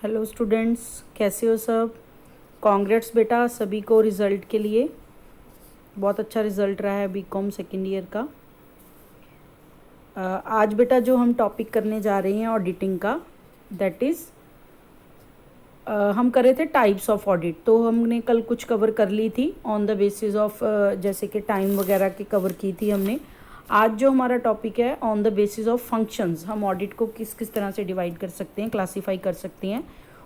Hello students, कैसे हो सब। कॉन्ग्रेट्स बेटा सभी को रिज़ल्ट के लिए। बहुत अच्छा रिज़ल्ट रहा है बीकॉम सेकेंड ईयर का। आज बेटा जो हम टॉपिक करने जा रहे हैं ऑडिटिंग का, दैट इज़ हम कर रहे थे टाइप्स ऑफ ऑडिट। तो हमने कल कुछ कवर कर ली थी ऑन द बेसिस ऑफ जैसे कि टाइम वगैरह की कवर की थी हमने। आज जो हमारा टॉपिक है on the basis of functions, हम ऑडिट को किस किस तरह से डिवाइड कर सकते हैं, क्लासीफाई कर सकते हैं।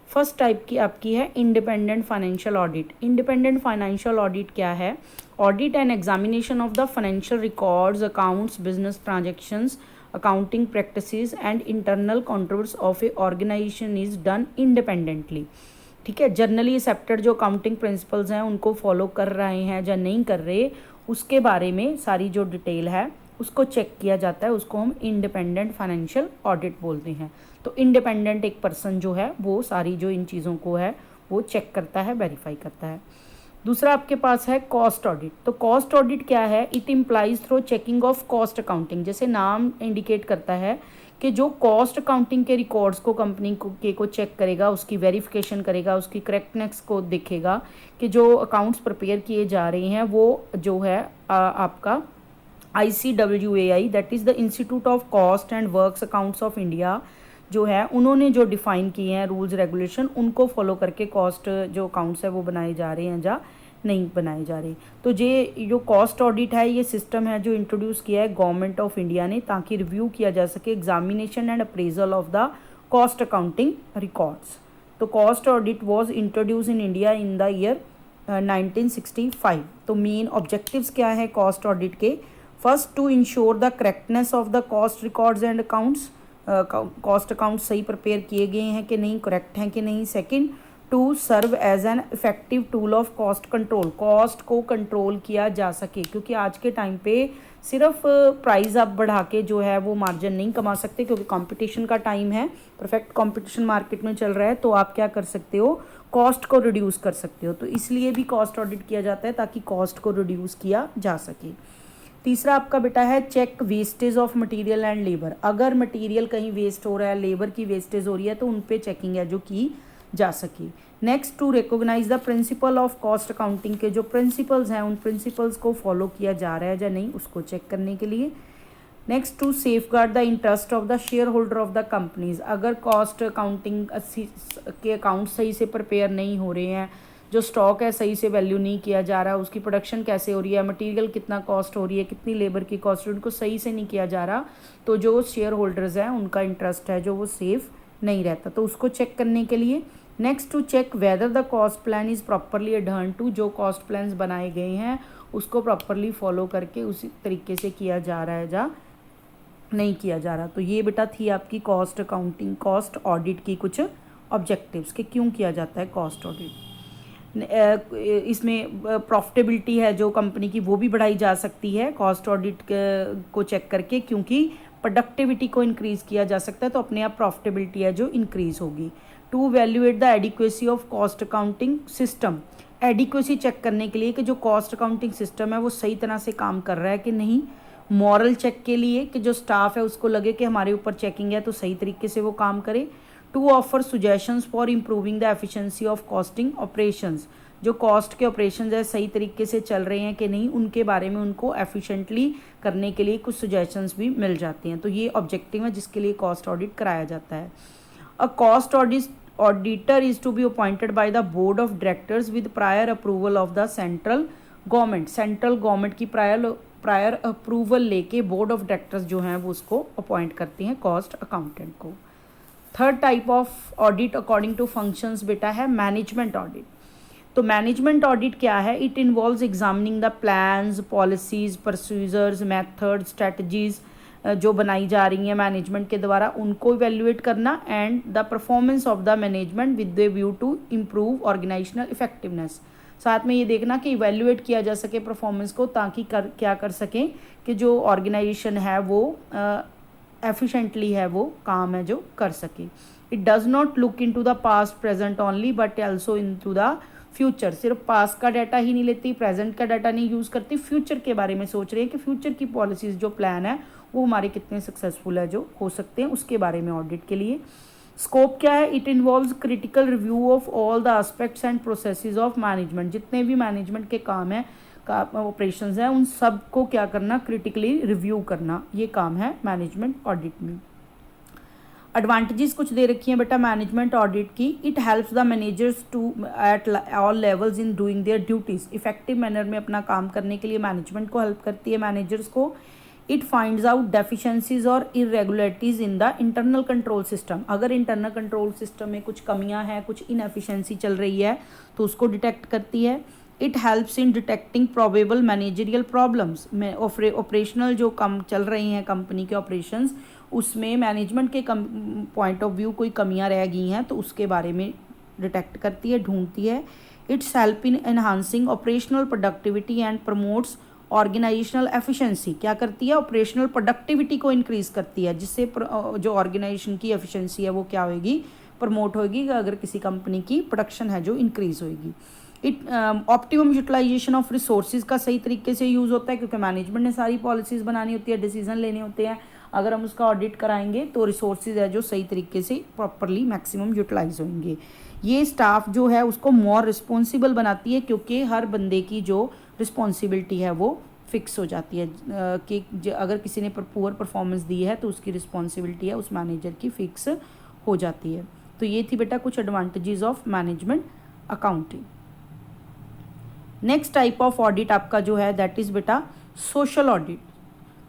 फर्स्ट टाइप की आपकी है independent financial audit. Independent financial audit क्या है? Audit and examination of the financial records, accounts, business transactions, accounting practices and internal controls of a organization is done independently। ठीक है, जर्नली एक्सेप्टेड जो accounting principles हैं उनको follow कर रहे हैं या नहीं कर रहे, उसके बारे में सारी जो डिटेल है उसको चेक किया जाता है। उसको हम इंडिपेंडेंट फाइनेंशियल ऑडिट बोलते हैं। तो इंडिपेंडेंट एक पर्सन जो है वो सारी जो इन चीज़ों को है वो चेक करता है, वेरीफाई करता है। दूसरा आपके पास है कॉस्ट ऑडिट। तो कॉस्ट ऑडिट क्या है? It implies through checking of cost accounting. जैसे नाम इंडिकेट करता है कि जो कॉस्ट अकाउंटिंग के रिकॉर्ड्स को कंपनी को चेक करेगा, उसकी वेरिफिकेशन करेगा, उसकी करेक्टनेस को देखेगा कि जो अकाउंट्स प्रिपेयर किए जा रहे हैं वो जो है आपका ICWAI, that is the institute of cost and works accounts of India जो है, उन्होंने जो डिफ़ाइन किए हैं रूल्स रेगुलेशन, उनको फॉलो करके कॉस्ट जो अकाउंट्स है वो बनाए जा रहे हैं या नहीं बनाए जा रहे। तो ये जो कॉस्ट ऑडिट है ये सिस्टम है जो इंट्रोड्यूस किया है गवर्नमेंट ऑफ इंडिया ने, ताकि रिव्यू किया जा सके examination and appraisal of the cost accounting records. तो cost audit was introduce in India in the year 1965। तो मेन ऑब्जेक्टिव्स क्या है कॉस्ट ऑडिट के? First, to ensure the correctness of the cost records and accounts. Cost account सही prepare किए गए हैं कि नहीं, करेक्ट हैं कि नहीं। Second, to serve as an effective tool of cost control. Cost को कंट्रोल किया जा सके, क्योंकि आज के टाइम पे सिर्फ प्राइस आप बढ़ा के जो है वो मार्जिन नहीं कमा सकते, क्योंकि कंपटीशन का टाइम है, परफेक्ट कंपटीशन मार्केट में चल रहा है। तो आप क्या कर सकते हो? कॉस्ट को रिड्यूस कर सकते हो। तो इसलिए भी कॉस्ट ऑडिट किया जाता है ताकि कॉस्ट को रिड्यूस किया जा सके। तीसरा आपका बेटा है check wastage of material and labour. अगर मटेरियल कहीं वेस्ट हो रहा है, लेबर की वेस्टेज हो रही है, तो उन पे चेकिंग है जो की जा सके। Next, to recognise the principle of cost accounting के जो प्रिंसिपल्स हैं उन प्रिंसिपल्स को फॉलो किया जा रहा है या नहीं, उसको चेक करने के लिए। Next, to safeguard the interest of the shareholder of the companies. अगर कॉस्ट अकाउंटिंग के अकाउंट सही से प्रिपेयर नहीं हो रहे हैं, जो स्टॉक है सही से वैल्यू नहीं किया जा रहा, उसकी प्रोडक्शन कैसे हो रही है, मटेरियल कितना कॉस्ट हो रही है, कितनी लेबर की कॉस्ट, उनको सही से नहीं किया जा रहा, तो जो शेयर होल्डर्स हैं उनका इंटरेस्ट है जो वो सेफ नहीं रहता। तो उसको चेक करने के लिए। Next, to check whether the cost plan is properly adhered to. जो कॉस्ट प्लान्स बनाए गए हैं उसको प्रॉपरली फॉलो करके उसी तरीके से किया जा रहा है या नहीं किया जा रहा। तो ये बेटा थी आपकी कॉस्ट अकाउंटिंग, कॉस्ट ऑडिट की कुछ ऑब्जेक्टिव्स कि क्यों किया जाता है कॉस्ट ऑडिट। इसमें प्रॉफिटेबिलिटी है जो कंपनी की वो भी बढ़ाई जा सकती है कॉस्ट ऑडिट को चेक करके, क्योंकि प्रोडक्टिविटी को इंक्रीज़ किया जा सकता है, तो अपने आप प्रॉफिटेबिलिटी है जो इंक्रीज़ होगी। To evaluate the adequacy of cost accounting system. Adequacy check करने के लिए कि जो कॉस्ट अकाउंटिंग सिस्टम है वो सही तरह से काम कर रहा है कि नहीं। मॉरल चेक के लिए कि जो स्टाफ है उसको लगे कि हमारे ऊपर चेकिंग है तो सही तरीके से वो काम करे। To offer suggestions for improving the efficiency of costing operations. जो कॉस्ट के ऑपरेशंस है सही तरीके से चल रहे हैं कि नहीं, उनके बारे में उनको एफिशिएंटली करने के लिए कुछ सुजेशंस भी मिल जाते हैं। तो ये ऑब्जेक्टिव है जिसके लिए कॉस्ट ऑडिट कराया जाता है। A cost auditor is to be appointed by the board of directors with prior approval of the central government. Central government की प्रायर अप्रूवल लेके बोर्ड ऑफ डायरेक्टर्स जो हैं वो उसको अपॉइंट करते हैं कॉस्ट अकाउंटेंट को। Third type of audit according to functions बेटा है मैनेजमेंट ऑडिट। तो मैनेजमेंट ऑडिट क्या है? It involves examining the plans, policies, procedures, method, strategies जो बनाई जा रही हैं मैनेजमेंट के द्वारा, उनको इवेल्युएट करना, and the performance of the management with the view to improve organisational effectiveness. साथ में ये देखना कि इवेल्युएट किया जा सके परफॉर्मेंस को, ताकि क्या कर सकें कि जो ऑर्गेनाइजेशन है वो एफिशिएंटली है वो काम है जो कर सके। It does not look in to the past present only but also in to the future. सिर्फ पास्ट का डाटा ही नहीं लेती, प्रेजेंट का डाटा नहीं यूज़ करती, फ्यूचर के बारे में सोच रहे हैं कि फ्यूचर की पॉलिसीज़ जो प्लान है वो हमारे कितने सक्सेसफुल है जो हो सकते हैं, उसके बारे में ऑडिट के लिए। स्कोप क्या है? It involves critical review of all the aspects and processes of management. जितने भी मैनेजमेंट के काम है, का ऑपरेशंस हैं, उन सब को क्या करना? क्रिटिकली रिव्यू करना, ये काम है मैनेजमेंट ऑडिट में। एडवांटेजेस कुछ दे रखी हैं बेटा मैनेजमेंट ऑडिट की। It helps the managers to at all levels in doing their duties. Effective manner में अपना काम करने के लिए मैनेजमेंट को हेल्प करती है, मैनेजर्स को। इट फाइंड्स आउट डेफिशिएंसीज और irregularities in the internal control system. अगर इंटरनल कंट्रोल सिस्टम में कुछ कमियां हैं, कुछ इनएफिशिएंसी चल रही है, तो उसको डिटेक्ट करती है। It helps in detecting probable managerial problems में। ऑपरेशनल जो कम चल रही हैं कंपनी के ऑपरेशंस, उसमें मैनेजमेंट के पॉइंट ऑफ व्यू कोई कमियां रह गई हैं तो उसके बारे में डिटेक्ट करती है, ढूंढती है। Its help in enhancing operational productivity and promotes organisational efficiency. क्या करती है? ऑपरेशनल प्रोडक्टिविटी को इंक्रीज करती है, जिससे जो ऑर्गेनाइजेशन की एफिशिएंसी है वो क्या होगी? प्रमोट होगी, अगर किसी कंपनी की प्रोडक्शन है जो इंक्रीज होगी। It optimum utilisation of resources का सही तरीके से यूज़ होता है, क्योंकि मैनेजमेंट ने सारी पॉलिसीज़ बनानी होती है, डिसीजन लेने होते हैं। अगर हम उसका ऑडिट कराएंगे तो रिसोर्सेज है जो सही तरीके से प्रॉपरली मैक्सिमम यूटिलाइज होंगे। ये स्टाफ जो है उसको मोर रिस्पॉन्सिबल बनाती है, क्योंकि हर बंदे की जो रिस्पॉन्सिबिलिटी है वो फिक्स हो जाती है कि अगर किसी ने पुअर परफॉर्मेंस दी है तो उसकी रिस्पॉन्सिबिलिटी है उस मैनेजर की फिक्स हो जाती है। तो ये थी बेटा कुछ advantages of management accounting. Next type of audit आपका जो है दैट इज़ बेटा सोशल ऑडिट।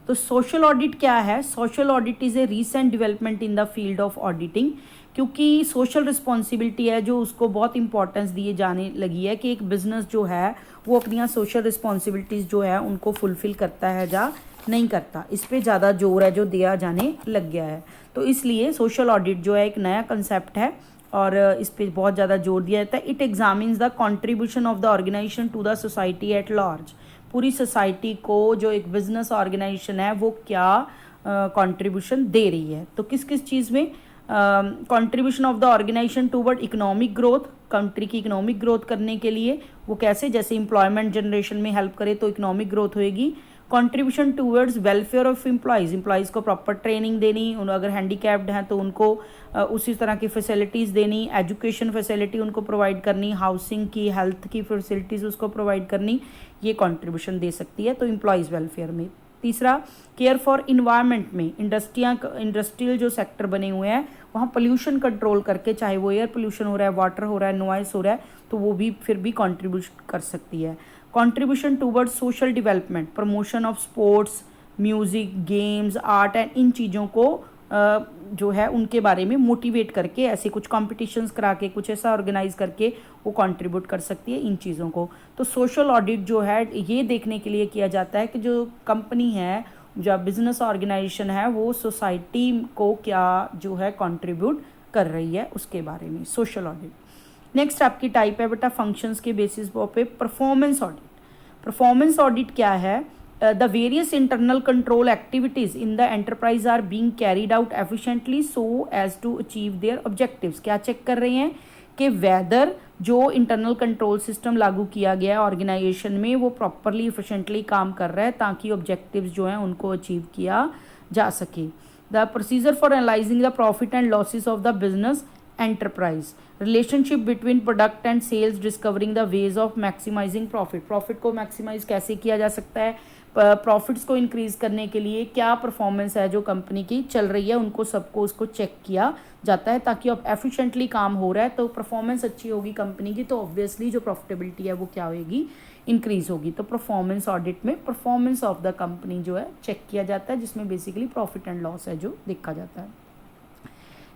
तो सोशल ऑडिट क्या है? Social audit is a recent development in the field of auditing, क्योंकि सोशल रिस्पॉन्सिबिलिटी है जो उसको बहुत इंपॉर्टेंस दिए जाने लगी है कि एक बिजनेस जो है वो अपनी सोशल रिस्पॉन्सिबिलिटीज़ जो है उनको फुलफिल करता है या नहीं करता, इस पर ज़्यादा जोर है जो दिया जाने लग गया है। तो इसलिए सोशल ऑडिट जो है एक नया कंसेप्ट है और इस पर बहुत ज़्यादा जोर दिया जाता है। It examines the contribution of the organisation to the society at large. पूरी सोसाइटी को जो एक बिजनेस ऑर्गेनाइजेशन है वो क्या कंट्रीब्यूशन दे रही है। तो किस किस चीज़ में? Contribution of the organisation toward economic growth, country की इकोनॉमिक ग्रोथ करने के लिए वो कैसे? जैसे एम्प्लॉयमेंट जनरेशन में हेल्प करे तो इकोनॉमिक ग्रोथ होएगी। Contribution towards welfare of employees को प्रॉपर ट्रेनिंग देनी, अगर हैंडीकैप्ड हैं तो उनको उसी तरह की फैसिलिटीज़ देनी, एजुकेशन फैसिलिटी उनको प्रोवाइड करनी, हाउसिंग की, हेल्थ की फैसिलिटीज़ उसको प्रोवाइड करनी, ये कंट्रीब्यूशन दे सकती है तो एम्प्लॉयज़ वेलफेयर में। तीसरा, केयर फॉर इन्वायरमेंट में इंडस्ट्रियल जो सेक्टर बने हुए हैं वहाँ पोल्यूशन कंट्रोल करके, चाहे वो एयर पोल्यूशन हो रहा है, वाटर हो रहा है, नॉइस हो रहा है, तो वो भी फिर भी कंट्रीब्यूट कर सकती है। Contribution towards social development, promotion of sports, music, games, art and in चीज़ों को जो है उनके बारे में मोटिवेट करके, ऐसे कुछ कॉम्पिटिशन्स करा के, कुछ ऐसा ऑर्गेनाइज करके वो कंट्रीब्यूट कर सकती है इन चीज़ों को। तो सोशल ऑडिट जो है ये देखने के लिए किया जाता है कि जो कंपनी है, जो बिजनेस ऑर्गेनाइजेशन है, वो सोसाइटी को क्या जो है कंट्रीब्यूट कर रही है उसके बारे में, सोशल ऑडिट। नेक्स्ट आपकी टाइप है बेटा फंक्शंस के बेसिस पे परफॉर्मेंस ऑडिट। परफॉर्मेंस ऑडिट क्या है? The various internal control activities in the enterprise are being carried out efficiently so as to achieve their objectives। क्या चेक कर रहे हैं कि वेदर जो इंटरनल कंट्रोल सिस्टम लागू किया गया है ऑर्गेनाइजेशन में वो प्रॉपरली एफिशिएंटली काम कर रहा है ताकि ऑब्जेक्टिव्स जो हैं उनको अचीव किया जा सके। The procedure for analysing the profit and losses of the business enterprise, relationship between product and sales, discovering the ways of maximising profit को मैक्सिमाइज कैसे किया जा सकता है, प्रॉफिट्स को इंक्रीज करने के लिए क्या परफॉर्मेंस है जो कंपनी की चल रही है, उनको सबको उसको चेक किया जाता है ताकि अब एफिशिएंटली काम हो रहा है तो परफॉर्मेंस अच्छी होगी कंपनी की, तो ऑब्वियसली जो प्रॉफिटेबिलिटी है वो क्या होगी? इंक्रीज होगी। तो परफॉर्मेंस ऑडिट में परफॉर्मेंस ऑफ द कंपनी जो है चेक किया जाता है, जिसमें बेसिकली प्रॉफिट एंड लॉस है जो देखा जाता है।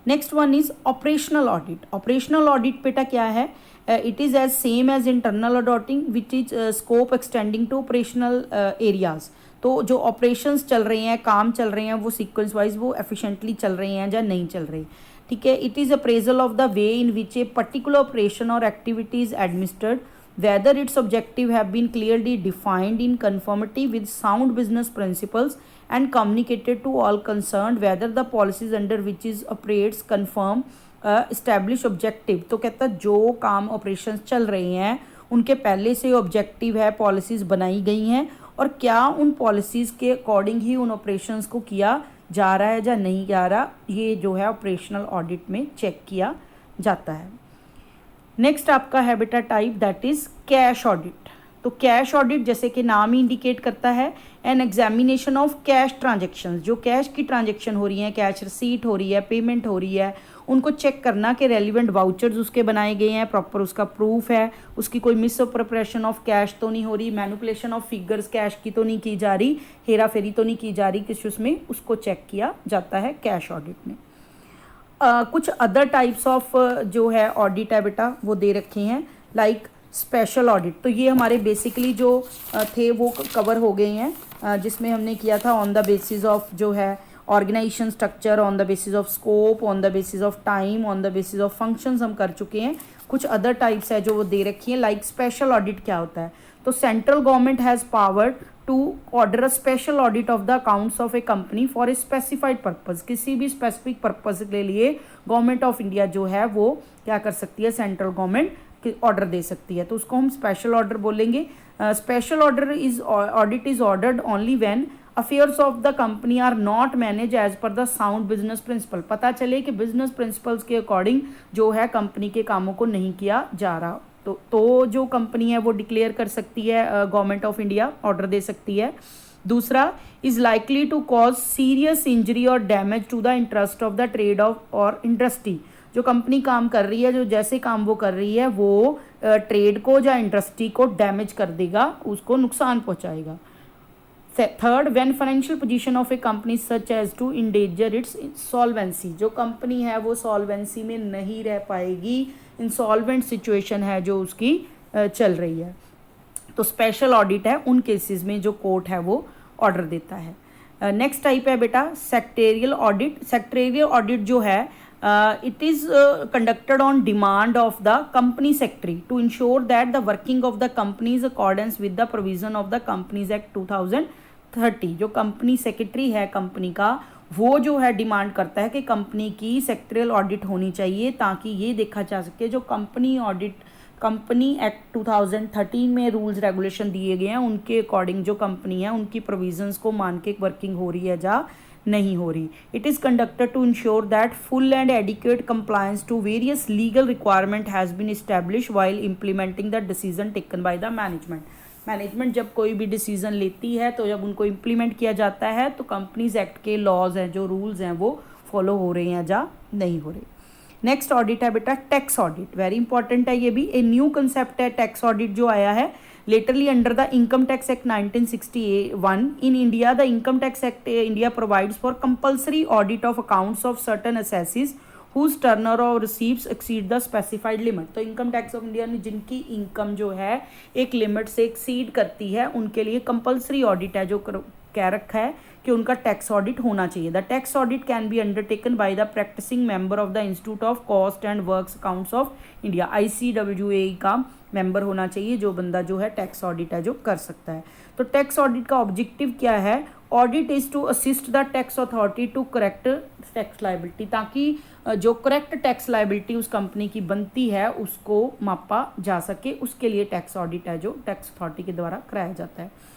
Next one is operational audit. Operational audit बेटा क्या है? It is as same as internal auditing which is scope extending to operational areas. तो जो ऑपरेशंस चल रहे हैं, काम चल रहे हैं, वो सीक्वेंस वाइज वो एफिशिएंटली चल रहे हैं या नहीं चल रहे, ठीक है। It is appraisal of the way in which a particular operation और activity is administered, whether its objective have been clearly defined in conformity with sound business principles and communicated to all concerned, whether the policies under which is operates confirm established objective। तो कहता है जो काम operations चल रहे हैं उनके पहले से ऑब्जेक्टिव है, पॉलिसीज़ बनाई गई हैं और क्या उन पॉलिसीज़ के अकॉर्डिंग ही उन ऑपरेशंस को किया जा रहा है या नहीं जा रहा, ये जो है ऑपरेशनल ऑडिट में चेक किया जाता है। नेक्स्ट आपका है बेटा type that is cash audit. तो कैश ऑडिट जैसे कि नाम ही इंडिकेट करता है, an examination of cash transactions, जो कैश की ट्रांजेक्शन हो रही है, कैश रिसीट हो रही है, पेमेंट हो रही है, उनको चेक करना कि रेलिवेंट वाउचर्स उसके बनाए गए हैं, प्रॉपर उसका प्रूफ है, उसकी कोई मिस अप्रोप्रिएशन ऑफ कैश तो नहीं हो रही, मैनिपुलेशन ऑफ फिगर्स कैश की तो नहीं की जा रही, हेरा फेरी तो नहीं की जा रही किसी उसमें, उसको चेक किया जाता है कैश ऑडिट में। कुछ अदर टाइप्स ऑफ जो है ऑडिट है बेटा वो दे रखे हैं, लाइक स्पेशल ऑडिट। तो ये हमारे बेसिकली जो थे वो कवर हो गए हैं, जिसमें हमने किया था ऑन द बेसिस ऑफ जो है organisation structure, on the basis of scope, on the basis of time, on the basis of functions हम कर चुके हैं। कुछ अदर टाइप्स है जो वो दे रखी हैं, लाइक स्पेशल ऑडिट क्या होता है। तो central government has power to order a special audit of the accounts of a company for a specified purpose. किसी भी स्पेसिफिक पर्पज के लिए गवर्नमेंट ऑफ इंडिया जो है वो क्या कर सकती है, सेंट्रल गवर्नमेंट ऑर्डर दे सकती है, तो उसको हम स्पेशल ऑर्डर बोलेंगे। Special order is audit is ordered only when affairs of the company are not manage as per the sound business principle. पता चले कि बिजनेस प्रिंसिपल्स के अकॉर्डिंग जो है कंपनी के कामों को नहीं किया जा रहा, तो जो कंपनी है वो डिक्लेयर कर सकती है, गवर्नमेंट ऑफ इंडिया ऑर्डर दे सकती है। दूसरा, is likely to cause serious injury और damage to the interest of the trade of और इंडस्ट्री। जो कंपनी काम कर रही है, जो जैसे काम वो कर रही है वो ट्रेड को या इंडस्ट्री को डैमेज कर देगा, उसको नुकसान पहुंचाएगा। Third, when financial position of a company such as to endanger its solvency. जो कंपनी है वो सॉल्वेंसी में नहीं रह पाएगी, इंसॉल्वेंट सिचुएशन है जो उसकी चल रही है, तो स्पेशल ऑडिट है उन केसेस में जो कोर्ट है वो ऑर्डर देता है। नेक्स्ट टाइप है बेटा सेक्रेटरियल ऑडिट। सेक्रेटरियल ऑडिट जो है it is conducted on demand of the company secretary to ensure that the working of the company is accordance with the provision of the Companies Act 2030। जो company secretary है company का, वो जो है demand करता है कि कंपनी की सेक्रेटरियल ऑडिट होनी चाहिए, ताकि ये देखा जा सके जो कंपनी एक्ट 2013 में रूल्स रेगुलेशन दिए गए हैं उनके अकॉर्डिंग जो कंपनी है उनकी प्रोविजंस को मान के वर्किंग हो रही है या नहीं हो रही। It is conducted to ensure that full and adequate compliance to various legal requirement has been establish while implementing the decision taken by the management जब कोई भी डिसीजन लेती है तो जब उनको इम्प्लीमेंट किया जाता है तो कंपनीज एक्ट के लॉज हैं, जो रूल्स हैं वो फॉलो हो रहे हैं या नहीं हो रहे। नेक्स्ट ऑडिट है बेटा टैक्स ऑडिट। वेरी इंपॉर्टेंट है ये भी, ए न्यू कंसेप्ट है टैक्स ऑडिट जो आया है laterally under the Income Tax Act 1961 in India. The Income Tax Act India provides for compulsory audit of accounts of certain assessees whose turnover or receipts exceed the specified limit। तो income tax of India ने जिनकी income जो है एक limit से exceed करती है उनके लिए कंपलसरी ऑडिट है जो कह रखा है कि उनका टैक्स ऑडिट होना चाहिए। The tax audit can be undertaken by the practising member of the institute of cost and works accounts of India. ICWA का मेंबर होना चाहिए जो बंदा जो है टैक्स ऑडिट है जो कर सकता है। तो टैक्स ऑडिट का ऑब्जेक्टिव क्या है? Audit is to assist the tax authority to correct tax liability, ताकि जो करेक्ट टैक्स लाइबिलिटी उस कंपनी की बनती है उसको मापा जा सके, उसके लिए टैक्स ऑडिट है जो टैक्स अथॉरिटी के द्वारा कराया जाता है।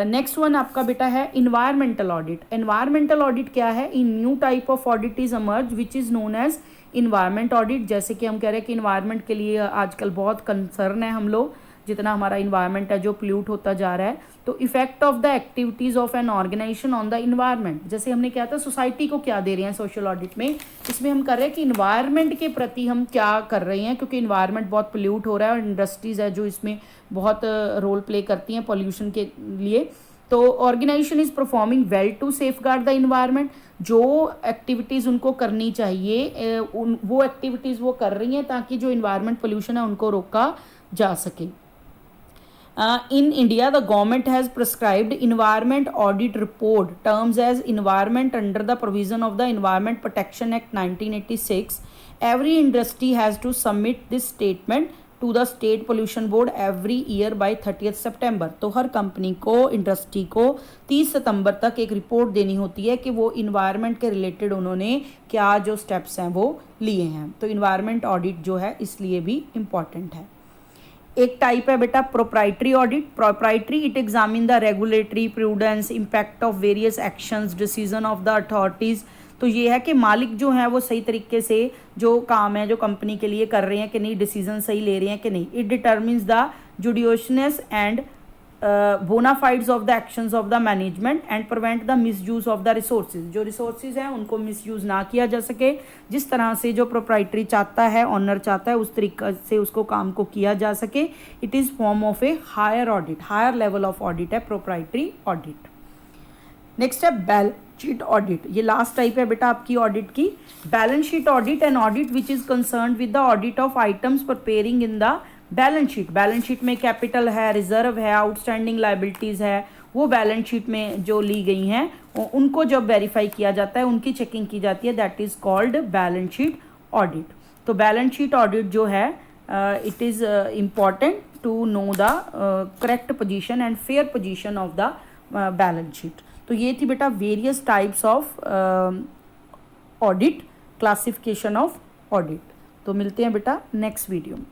नेक्स्ट वन आपका बेटा है इन्वायरमेंटल ऑडिट। इन्वायरमेंटल ऑडिट क्या है? In new type of audit is emerge which is known as environment audit. जैसे कि हम कह रहे हैं कि इन्वायरमेंट के लिए आजकल बहुत कंसर्न है हम लोग, जितना हमारा इन्वायरमेंट है जो पोल्यूट होता जा रहा है। तो effect of the activities of an organisation on the environment, जैसे हमने क्या था सोसाइटी को क्या दे रहे हैं सोशल ऑडिट में, इसमें हम कर रहे हैं कि इन्वायरमेंट के प्रति हम क्या कर रहे हैं, क्योंकि इन्वायरमेंट बहुत पोल्यूट हो रहा है और इंडस्ट्रीज़ है जो इसमें बहुत रोल प्ले करती हैं पॉल्यूशन के लिए। तो organisation is performing well to safeguard the environment. जो एक्टिविटीज़ उनको करनी चाहिए वो एक्टिविटीज़ वो कर रही हैं ताकि जो इन्वायरमेंट पोल्यूशन है उनको रोका जा सके। In India, the government has prescribed environment audit report terms as environment under the provision of the Environment Protection Act 1986. Every industry has to submit this statement to the State Pollution Board every year by 30th September। तो हर company को, industry को 30 सितंबर तक एक report देनी होती है कि वो इन्वायरमेंट के रिलेटेड उन्होंने क्या जो स्टेप्स हैं वो लिए हैं। तो इन्वायरमेंट ऑडिट जो है इसलिए भी इम्पॉर्टेंट है। एक टाइप है बेटा proprietary audit. Proprietary it examine the regulatory prudence impact of various actions decision of the authorities. तो ये है कि मालिक जो हैं वो सही तरीके से जो काम है जो कंपनी के लिए कर रहे हैं कि नहीं, डिसीजन सही ले रहे हैं कि नहीं। It determines the judiciousness and bona fides of the actions of the management and prevent the misuse of the resources। जो resources हैं उनको misuse ना किया जा सके, जिस तरह से जो proprietary चाहता है, ऑनर चाहता है, उस तरीके से उसको काम को किया जा सके। It is form of a higher audit, higher level of audit है proprietary ऑडिट। नेक्स्ट है बैलेंस शीट ऑडिट। ये लास्ट टाइप है बेटा आपकी ऑडिट की। Balance sheet audit and audit which is concern with the audit of items preparing in the balance sheet. Balance sheet में capital है, reserve है, outstanding liabilities है, वो बैलेंस शीट में जो ली गई हैं उनको जब वेरीफाई किया जाता है, उनकी चेकिंग की जाती है, that is called balance sheet audit. तो बैलेंस शीट ऑडिट जो है it is important to know the correct position and fair position of the balance sheet. तो ये थी बेटा various types of audit, classification of audit. तो मिलते हैं बेटा नेक्स्ट वीडियो में।